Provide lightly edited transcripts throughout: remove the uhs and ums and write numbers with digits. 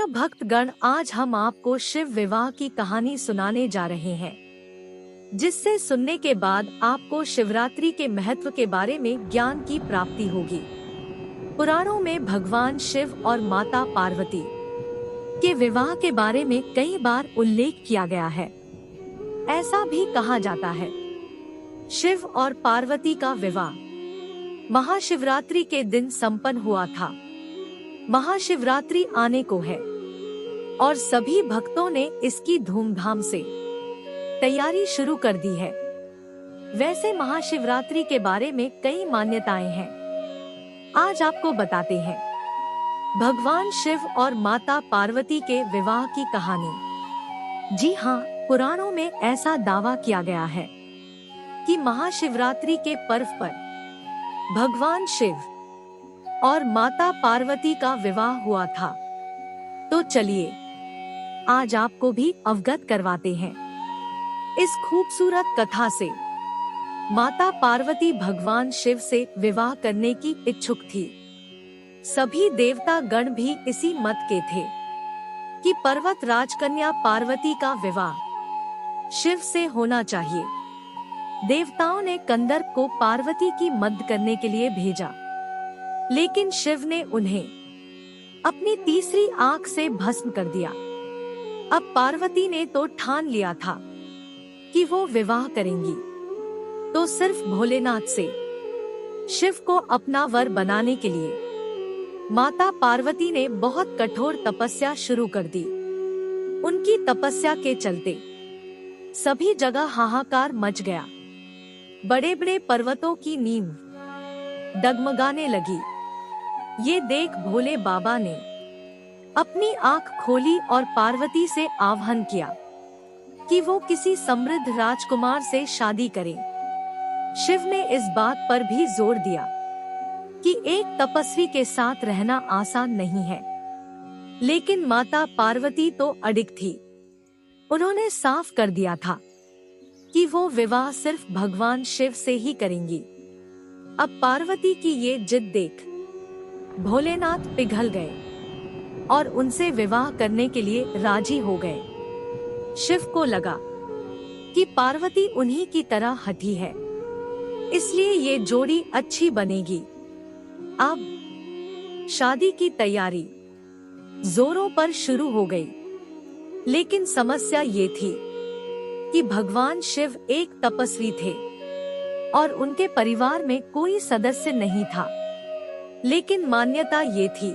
प्रिय भक्तगण, आज हम आपको शिव विवाह की कहानी सुनाने जा रहे हैं, जिससे सुनने के बाद आपको शिवरात्रि के महत्व के बारे में ज्ञान की प्राप्ति होगी। पुराणों में भगवान शिव और माता पार्वती के विवाह के बारे में कई बार उल्लेख किया गया है। ऐसा भी कहा जाता है, शिव और पार्वती का विवाह महाशिवरात्रि के दिन संपन्न हुआ था। महाशिवरात्रि आने को है और सभी भक्तों ने इसकी धूमधाम से तैयारी शुरू कर दी है। वैसे महाशिवरात्रि के बारे में कई मान्यताएं हैं, आज आपको बताते हैं। भगवान शिव और माता पार्वती के विवाह की कहानी। जी हाँ, पुराणों में ऐसा दावा किया गया है कि महाशिवरात्रि के पर्व पर भगवान शिव और माता पार्वती का विवाह हुआ था। तो चलिए आज आपको भी अवगत करवाते हैं इस खूबसूरत कथा से। माता पार्वती भगवान शिव से विवाह करने की इच्छुक थी। सभी देवता गण भी इसी मत के थे कि पर्वत राजकन्या पार्वती का विवाह शिव से होना चाहिए। देवताओं ने कंदर्प को पार्वती की मदद करने के लिए भेजा, लेकिन शिव ने उन्हें अपनी तीसरी आंख से भस्म कर दिया। अब पार्वती ने तो ठान लिया था कि वो विवाह करेंगी, तो सिर्फ भोलेनाथ से। शिव को अपना वर बनाने के लिए माता पार्वती ने बहुत कठोर तपस्या शुरू कर दी। उनकी तपस्या के चलते सभी जगह हाहाकार मच गया। बड़े बड़े पर्वतों की नींव डगमगाने लगी। ये देख भोले बाबा ने अपनी आंख खोली और पार्वती से आह्वान किया कि वो किसी समृद्ध राजकुमार से शादी करें। शिव ने इस बात पर भी जोर दिया कि एक तपस्वी के साथ रहना आसान नहीं है, लेकिन माता पार्वती तो अडिग थी। उन्होंने साफ कर दिया था कि वो विवाह सिर्फ भगवान शिव से ही करेंगी। अब पार्वती की ये जिद देख भोलेनाथ पिघल गए और उनसे विवाह करने के लिए राजी हो गए। शिव को लगा कि पार्वती उन्हीं की तरह हठी है, इसलिए ये जोड़ी अच्छी बनेगी। अब शादी की तैयारी जोरों पर शुरू हो गई, लेकिन समस्या ये थी कि भगवान शिव एक तपस्वी थे और उनके परिवार में कोई सदस्य नहीं था। लेकिन मान्यता ये थी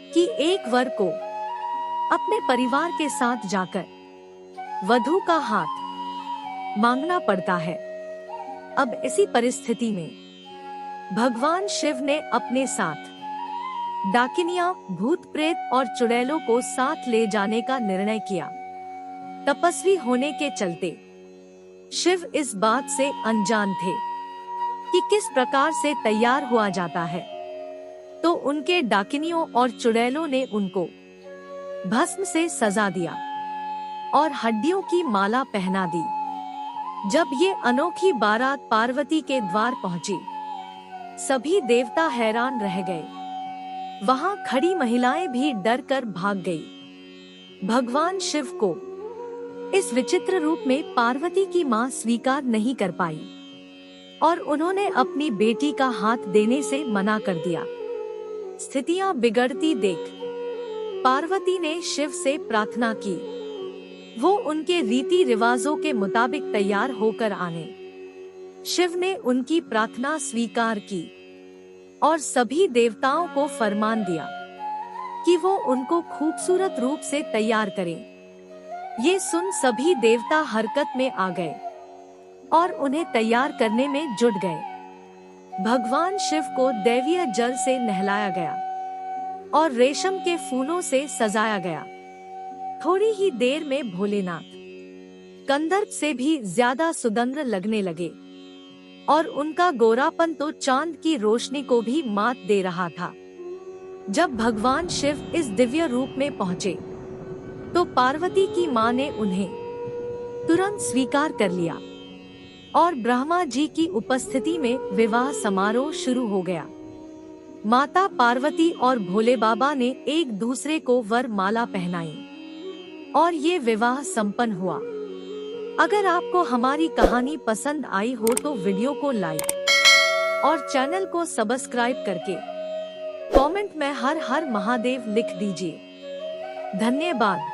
कि एक वर को अपने परिवार के साथ जाकर वधू का हाथ मांगना पड़ता है। अब इसी परिस्थिति में भगवान शिव ने अपने साथ डाकिनिया, भूत प्रेत और चुड़ैलों को साथ ले जाने का निर्णय किया। तपस्वी होने के चलते शिव इस बात से अनजान थे कि किस प्रकार से तैयार हुआ जाता है, तो उनके डाकिनियों और चुड़ैलों ने उनको भस्म से सजा दिया और हड्डियों की माला पहना दी। जब ये अनोखी बारात पार्वती के द्वार पहुंची, सभी देवता हैरान रह गए। वहां खड़ी महिलाएं भी डर कर भाग गई। भगवान शिव को इस विचित्र रूप में पार्वती की मां स्वीकार नहीं कर पाई और उन्होंने अपनी बेटी का हाथ देने से मना कर दिया। स्थितियां बिगड़ती देख पार्वती ने शिव से प्रार्थना की वो उनके रीति रिवाजों के मुताबिक तैयार होकर आने। शिव ने उनकी प्रार्थना स्वीकार की और सभी देवताओं को फरमान दिया कि वो उनको खूबसूरत रूप से तैयार करें। ये सुन सभी देवता हरकत में आ गए और उन्हें तैयार करने में जुट गए। भगवान शिव को दैवीय जल से नहलाया गया और रेशम के फूलों से सजाया गया। थोड़ी ही देर में भोलेनाथ कंदर्प से भी ज्यादा सुंदर लगने लगे और उनका गोरापन तो चांद की रोशनी को भी मात दे रहा था। जब भगवान शिव इस दिव्य रूप में पहुंचे, तो पार्वती की मां ने उन्हें तुरंत स्वीकार कर लिया और ब्रह्मा जी की उपस्थिति में विवाह समारोह शुरू हो गया। माता पार्वती और भोले बाबा ने एक दूसरे को वर माला पहनाई और ये विवाह संपन्न हुआ। अगर आपको हमारी कहानी पसंद आई हो तो वीडियो को लाइक और चैनल को सब्सक्राइब करके कमेंट में हर हर महादेव लिख दीजिए। धन्यवाद।